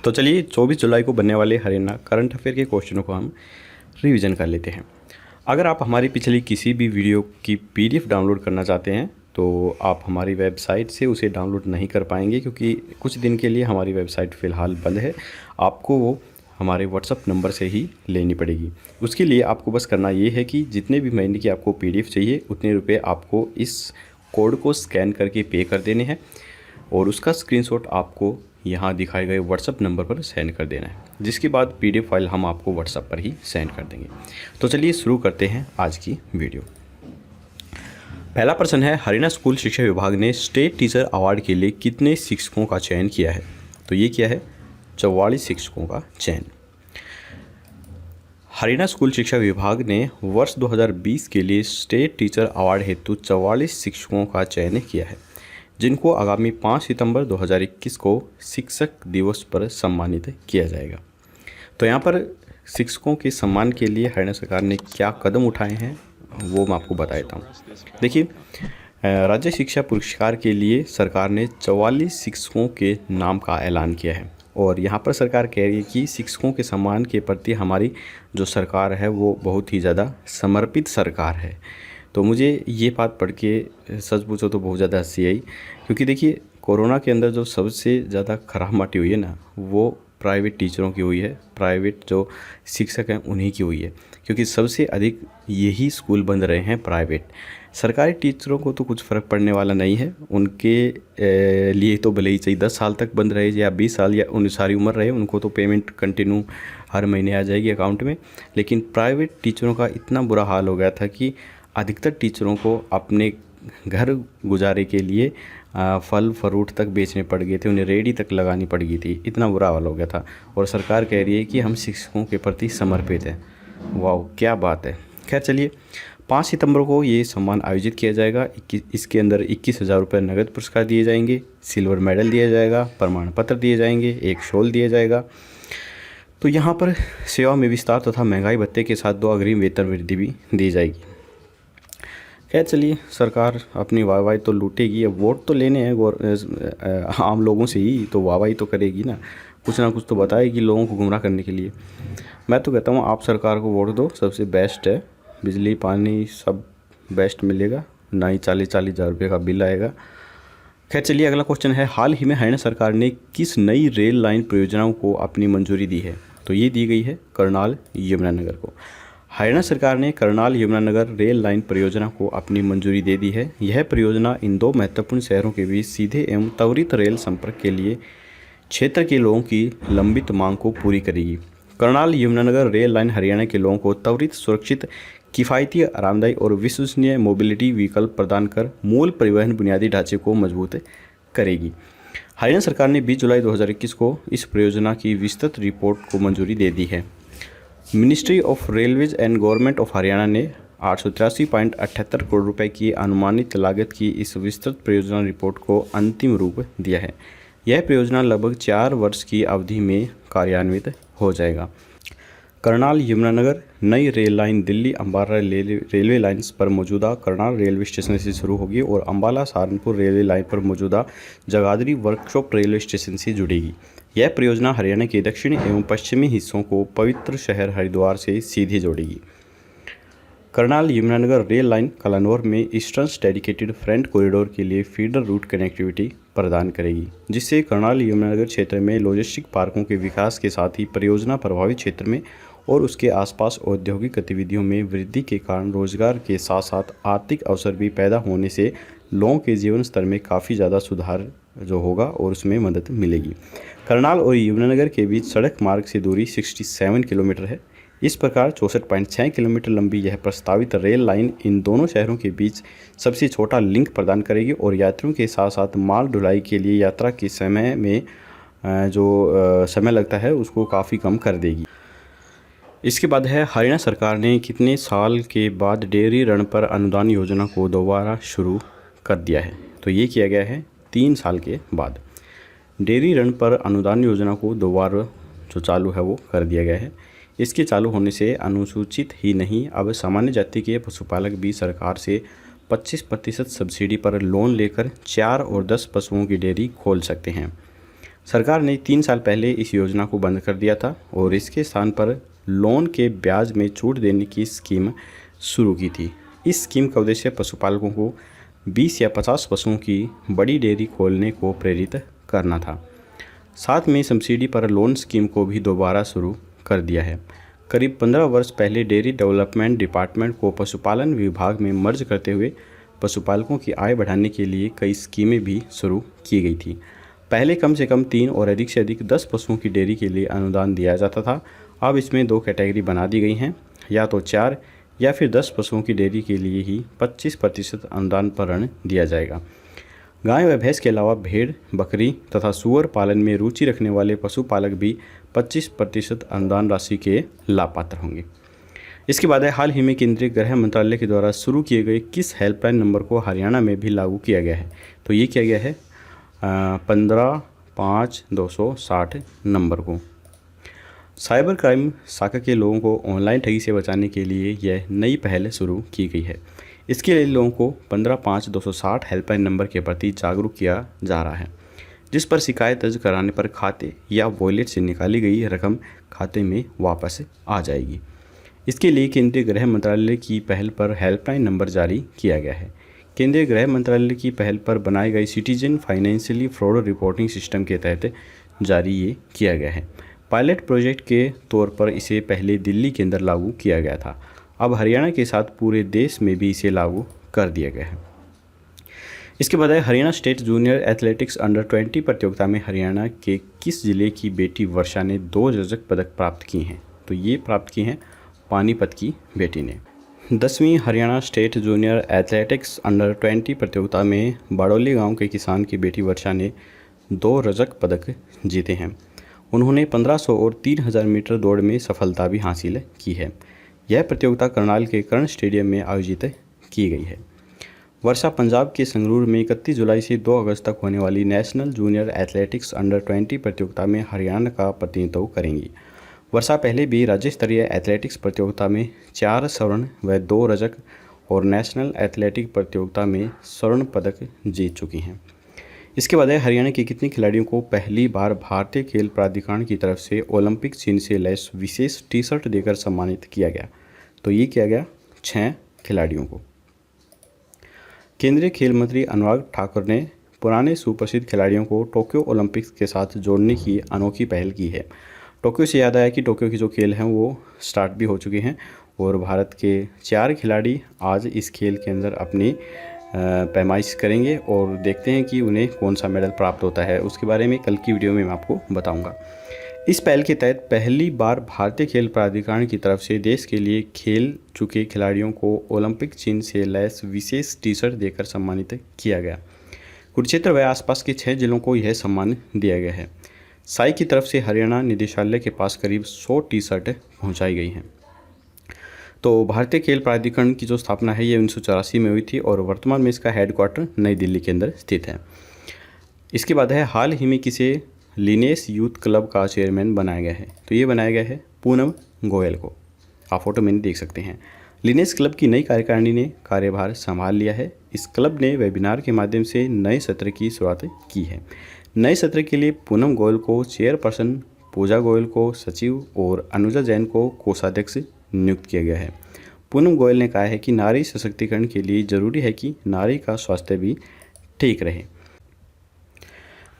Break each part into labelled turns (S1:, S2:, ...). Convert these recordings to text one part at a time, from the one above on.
S1: तो चलिए 24 जुलाई को बनने वाले हरियाणा करंट अफेयर के क्वेश्चनों को हम रिवीजन कर लेते हैं। अगर आप हमारी पिछली किसी भी वीडियो की पीडीएफ डाउनलोड करना चाहते हैं तो आप हमारी वेबसाइट से उसे डाउनलोड नहीं कर पाएंगे, क्योंकि कुछ दिन के लिए हमारी वेबसाइट फ़िलहाल बंद है। आपको वो हमारे व्हाट्सअप नंबर से ही लेनी पड़ेगी। उसके लिए आपको बस करना ये है कि जितने भी महीने की आपको पीडीएफ चाहिए उतने रुपये आपको इस कोड को स्कैन करके पे कर देने हैं और उसका स्क्रीनशॉट आपको यहाँ दिखाए गए व्हाट्सअप नंबर पर सेंड कर देना है, जिसके बाद पीडीएफ फाइल हम आपको व्हाट्सएप पर ही सेंड कर देंगे। तो चलिए शुरू करते हैं आज की वीडियो। पहला प्रश्न है, हरियाणा स्कूल शिक्षा विभाग ने स्टेट टीचर अवार्ड के लिए कितने शिक्षकों का चयन किया है? तो ये किया है 44 शिक्षकों का चयन। हरियाणा स्कूल शिक्षा विभाग ने वर्ष 2020 के लिए स्टेट टीचर अवार्ड हेतु 44 शिक्षकों का चयन किया है, जिनको आगामी 5 सितंबर 2021 को शिक्षक दिवस पर सम्मानित किया जाएगा। तो यहाँ पर शिक्षकों के सम्मान के लिए हरियाणा सरकार ने क्या कदम उठाए हैं वो मैं आपको बता देता हूँ। देखिए, राज्य शिक्षा पुरस्कार के लिए सरकार ने 44 शिक्षकों के नाम का ऐलान किया है और यहाँ पर सरकार कह रही है कि शिक्षकों के सम्मान के प्रति हमारी जो सरकार है वो बहुत ही ज़्यादा समर्पित सरकार है। तो मुझे ये बात पढ़ के सच पूछो तो बहुत ज़्यादा हंसी आई, क्योंकि देखिए कोरोना के अंदर जो सबसे ज़्यादा खराब माटी हुई है ना, वो प्राइवेट टीचरों की हुई है, प्राइवेट जो शिक्षक हैं उन्हीं की हुई है, क्योंकि सबसे अधिक यही स्कूल बंद रहे हैं प्राइवेट। सरकारी टीचरों को तो कुछ फ़र्क पड़ने वाला नहीं है, उनके लिए तो भले ही चाहिए 10 साल तक बंद रहे या 20 साल या उन सारी उम्र रहे, उनको तो पेमेंट कंटिन्यू हर महीने आ जाएगी अकाउंट में। लेकिन प्राइवेट टीचरों का इतना बुरा हाल हो गया था कि अधिकतर टीचरों को अपने घर गुजारे के लिए फल फ्रूट तक बेचने पड़ गए थे, उन्हें रेडी तक लगानी पड़ गई थी, इतना बुरा हाल हो गया था। और सरकार कह रही है कि हम शिक्षकों के प्रति समर्पित हैं। वाह, क्या बात है। खैर चलिए, 5 सितंबर को ये सम्मान आयोजित किया जाएगा। इसके अंदर 21,000 रुपये नगद पुरस्कार दिए जाएंगे, सिल्वर मेडल दिया जाएगा, प्रमाण पत्र दिए जाएंगे, एक शॉल दिया जाएगा। तो यहाँ पर सेवा में विस्तार तथा महंगाई भत्ते के साथ 2 अग्रिम वेतन वृद्धि भी दी जाएगी। खैर चलिए, सरकार अपनी वाहवाही तो लूटेगी। अब वोट तो लेने हैं आम लोगों से ही, तो वाहवाही तो करेगी ना कुछ तो बताएगी लोगों को गुमराह करने के लिए। मैं तो कहता हूँ आप सरकार को वोट दो, सबसे बेस्ट है, बिजली पानी सब बेस्ट मिलेगा, ना ही 40-40 हज़ार रुपये का बिल आएगा। खैर चलिए, अगला क्वेश्चन है, हाल ही में हरियाणा सरकार ने किस नई रेल लाइन परियोजनाओं को अपनी मंजूरी दी है? तो ये दी गई है करनाल यमुनानगर को। हरियाणा सरकार ने करनाल यमुनानगर रेल लाइन परियोजना को अपनी मंजूरी दे दी है। यह परियोजना इन 2 महत्वपूर्ण शहरों के बीच सीधे एवं त्वरित रेल संपर्क के लिए क्षेत्र के लोगों की लंबित मांग को पूरी करेगी। करनाल यमुनानगर रेल लाइन हरियाणा के लोगों को त्वरित, सुरक्षित, किफ़ायती, आरामदायी और विश्वसनीय मोबिलिटी विकल्प प्रदान कर मूल परिवहन बुनियादी ढांचे को मजबूत करेगी। हरियाणा सरकार ने 20 जुलाई 2021 को इस परियोजना की विस्तृत रिपोर्ट को मंजूरी दे दी है। Ministry of railways and government of Haryana ने 883.78 करोड़ रुपए की अनुमानित लागत की इस विस्तृत परियोजना रिपोर्ट को अंतिम रूप दिया है। यह परियोजना लगभग 4 वर्ष की अवधि में कार्यान्वित हो जाएगा। करनाल यमुनानगर नई rail line Delhi Ambala railway lines पर मौजूदा करनाल रेलवे स्टेशन से शुरू होगी और अम्बाला सहारनपुर रेलवे लाइन पर मौजूदा जगाधरी वर्कशॉप रेलवे स्टेशन से जुड़ेगी। यह परियोजना हरियाणा के दक्षिणी एवं पश्चिमी हिस्सों को पवित्र शहर हरिद्वार से सीधे जोड़ेगी। करनाल यमुनानगर रेल लाइन कलानौर में ईस्टर्न डेडिकेटेड फ्रेंट कॉरिडोर के लिए फीडर रूट कनेक्टिविटी प्रदान करेगी, जिससे करनाल यमुनानगर क्षेत्र में लॉजिस्टिक पार्कों के विकास के साथ ही परियोजना प्रभावित क्षेत्र में और उसके आसपास औद्योगिक गतिविधियों में वृद्धि के कारण रोजगार के साथ साथ आर्थिक अवसर भी पैदा होने से लोगों के जीवन स्तर में काफ़ी ज़्यादा सुधार जो होगा और उसमें मदद मिलेगी। करनाल और यमुनानगर के बीच सड़क मार्ग से दूरी 67 किलोमीटर है। इस प्रकार 64.6 किलोमीटर लंबी यह प्रस्तावित रेल लाइन इन दोनों शहरों के बीच सबसे छोटा लिंक प्रदान करेगी और यात्रियों के साथ साथ माल ढुलाई के लिए यात्रा के समय में जो समय लगता है उसको काफ़ी कम कर देगी। इसके बाद है, हरियाणा सरकार ने कितने साल के बाद डेयरी ऋण पर अनुदान योजना को दोबारा शुरू कर दिया है? तो ये किया गया है 3 साल के बाद। डेयरी ऋण पर अनुदान योजना को दोबारा जो चालू है वो कर दिया गया है। इसके चालू होने से अनुसूचित ही नहीं, अब सामान्य जाति के पशुपालक भी सरकार से 25% सब्सिडी पर लोन लेकर 4 और 10 पशुओं की डेयरी खोल सकते हैं। सरकार ने 3 साल पहले इस योजना को बंद कर दिया था और इसके स्थान पर लोन के ब्याज में छूट देने की स्कीम शुरू की थी। इस स्कीम का उद्देश्य पशुपालकों को 20 या 50 पशुओं की बड़ी डेयरी खोलने को प्रेरित करना था। साथ में सब्सिडी पर लोन स्कीम को भी दोबारा शुरू कर दिया है। करीब 15 वर्ष पहले डेयरी डेवलपमेंट डिपार्टमेंट को पशुपालन विभाग में मर्ज करते हुए पशुपालकों की आय बढ़ाने के लिए कई स्कीमें भी शुरू की गई थी। पहले कम से कम 3 और अधिक से अधिक 10 पशुओं की डेयरी के लिए अनुदान दिया जाता था। अब इसमें 2 कैटेगरी बना दी गई हैं, या तो 4 या फिर 10 पशुओं की डेयरी के लिए ही 25% अनुदान पर ऋण दिया जाएगा। गाय व भैंस के अलावा भेड़, बकरी तथा सूअर पालन में रुचि रखने वाले पशुपालक भी 25% अनुदान राशि के लाभ पात्र होंगे। इसके बाद हाल ही में केंद्रीय गृह मंत्रालय के द्वारा शुरू किए गए किस हेल्पलाइन नंबर को हरियाणा में भी लागू किया गया है? तो ये किया गया है 15-5-260 नंबर को। साइबर क्राइम शाखा के लोगों को ऑनलाइन ठगी से बचाने के लिए यह नई पहल शुरू की गई है। इसके लिए लोगों को 15-5-260 हेल्पलाइन नंबर के प्रति जागरूक किया जा रहा है, जिस पर शिकायत दर्ज कराने पर खाते या वॉलेट से निकाली गई रकम खाते में वापस आ जाएगी। इसके लिए केंद्रीय गृह मंत्रालय की पहल पर हेल्पलाइन नंबर जारी किया गया है। केंद्रीय गृह मंत्रालय की पहल पर बनाए गए citizen financially fraud reporting system के तहत जारी ये किया गया है। पायलट प्रोजेक्ट के तौर पर इसे पहले दिल्ली के अंदर लागू किया गया था। अब हरियाणा के साथ पूरे देश में भी इसे लागू कर दिया गया है। इसके बाद Haryana state junior athletics under 20 प्रतियोगिता में हरियाणा के किस जिले की बेटी वर्षा ने 2 रजत पदक प्राप्त की हैं? तो ये प्राप्त की हैं पानीपत की बेटी ने। 10वीं Haryana state junior athletics under 20 प्रतियोगिता में बाड़ोली गांव के किसान की बेटी वर्षा ने 2 रजत पदक जीते हैं। उन्होंने 1500 और 3000 मीटर दौड़ में सफलता भी हासिल की है। यह प्रतियोगिता करनाल के कर्ण स्टेडियम में आयोजित की गई है। वर्षा पंजाब के संगरूर में 31 जुलाई से 2 अगस्त तक होने वाली नेशनल जूनियर एथलेटिक्स अंडर 20 प्रतियोगिता में हरियाणा का प्रतिनिधित्व करेंगी। वर्षा पहले भी राज्य स्तरीय एथलेटिक्स प्रतियोगिता में 4 स्वर्ण व 2 रजत और नेशनल एथलेटिक प्रतियोगिता में स्वर्ण पदक जीत चुकी हैं। इसके बाद हरियाणा के कितने खिलाड़ियों को पहली बार भारतीय खेल प्राधिकरण की तरफ से ओलंपिक चिन्ह से लैस विशेष टी-शर्ट देकर सम्मानित किया गया? तो ये किया गया 6 खिलाड़ियों को। केंद्रीय खेल मंत्री अनुराग ठाकुर ने पुराने सुप्रसिद्ध खिलाड़ियों को टोक्यो ओलंपिक्स के साथ जोड़ने की अनोखी पहल की है। टोक्यो से याद आया कि टोक्यो के जो खेल हैं वो स्टार्ट भी हो चुके हैं और भारत के 4 खिलाड़ी आज इस खेल के अंदर अपनी पैमाइश करेंगे और देखते हैं कि उन्हें कौन सा मेडल प्राप्त होता है। उसके बारे में कल की वीडियो में मैं आपको बताऊंगा। इस पहल के तहत पहली बार भारतीय खेल प्राधिकरण की तरफ से देश के लिए खेल चुके खिलाड़ियों को ओलंपिक चिन्ह से लैस विशेष टी-शर्ट देकर सम्मानित किया गया। कुरुक्षेत्र व आसपास के 6 जिलों को यह सम्मान दिया गया है। साई की तरफ से हरियाणा निदेशालय के पास करीब 100 टी-शर्ट पहुँचाई गई हैं। तो भारतीय खेल प्राधिकरण की जो स्थापना है ये 1984 में हुई थी और वर्तमान में इसका हेडक्वार्टर नई दिल्ली के अंदर स्थित है। इसके बाद हाल ही में किसे लिनेस यूथ क्लब का चेयरमैन बनाया गया है? तो ये बनाया गया है पूनम गोयल को। आप फोटो में देख सकते हैं। लिनेस क्लब की नई कार्यकारिणी ने कार्यभार संभाल लिया है। इस क्लब ने वेबिनार के माध्यम से नए सत्र की शुरुआत की है। नए सत्र के लिए पूनम गोयल को चेयरपर्सन, पूजा गोयल को सचिव और अनुजा जैन को कोषाध्यक्ष नियुक्त किया गया है। पूनम गोयल ने कहा है कि नारी सशक्तिकरण के लिए जरूरी है कि नारी का स्वास्थ्य भी ठीक रहे।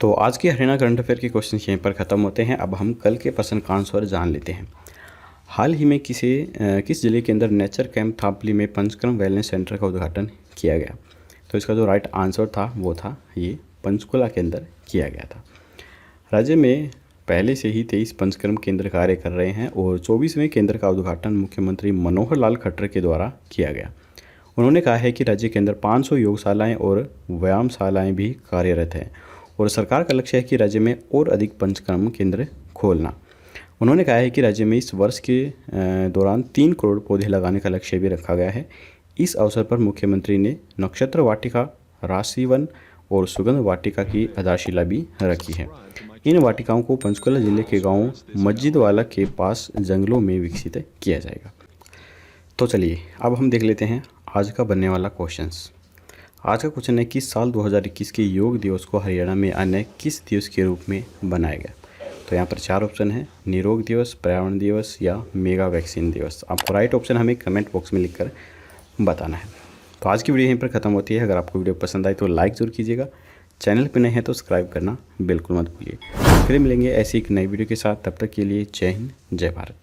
S1: तो आज के हरियाणा करंट अफेयर के क्वेश्चन यहीं पर ख़त्म होते हैं। अब हम कल के प्रश्न का आंसर जान लेते हैं। हाल ही में किस जिले के अंदर नेचर कैंप थापली में पंचकर्म वेलनेस सेंटर का उद्घाटन किया गया? तो इसका जो राइट आंसर था वो था ये पंचकुला के अंदर किया गया था। राज्य में पहले से ही 23 पंचकर्म केंद्र कार्य कर रहे हैं और 24वें केंद्र का उद्घाटन मुख्यमंत्री मनोहर लाल खट्टर के द्वारा किया गया। उन्होंने कहा है कि राज्य के अंदर 500 योगशालाएं और व्यायामशालाएं भी कार्यरत हैं और सरकार का लक्ष्य है कि राज्य में और अधिक पंचकर्म केंद्र खोलना। उन्होंने कहा है कि राज्य में इस वर्ष के दौरान 3 करोड़ पौधे लगाने का लक्ष्य भी रखा गया है। इस अवसर पर मुख्यमंत्री ने नक्षत्र वाटिका, राशिवन और सुगंध वाटिका की आधारशिला भी रखी है। इन वाटिकाओं को पंचकुला जिले के गांव मस्जिदवाला के पास जंगलों में विकसित किया जाएगा। तो चलिए अब हम देख लेते हैं आज का बनने वाला क्वेश्चंस। आज का क्वेश्चन है कि साल 2021 के योग दिवस को हरियाणा में अन्य किस दिवस के रूप में बनाया गया। तो यहाँ पर 4 ऑप्शन है, निरोग दिवस, पर्यावरण दिवस या मेगा वैक्सीन दिवस। आपको राइट ऑप्शन हमें कमेंट बॉक्स में लिखकर बताना है। तो आज की वीडियो यहीं पर ख़त्म होती है। अगर आपको वीडियो पसंद आई तो लाइक ज़रूर कीजिएगा, चैनल पर नए हैं तो सब्सक्राइब करना बिल्कुल मत भूलिए। फिर मिलेंगे ऐसी एक नई वीडियो के साथ, तब तक के लिए जय हिंद, जय भारत।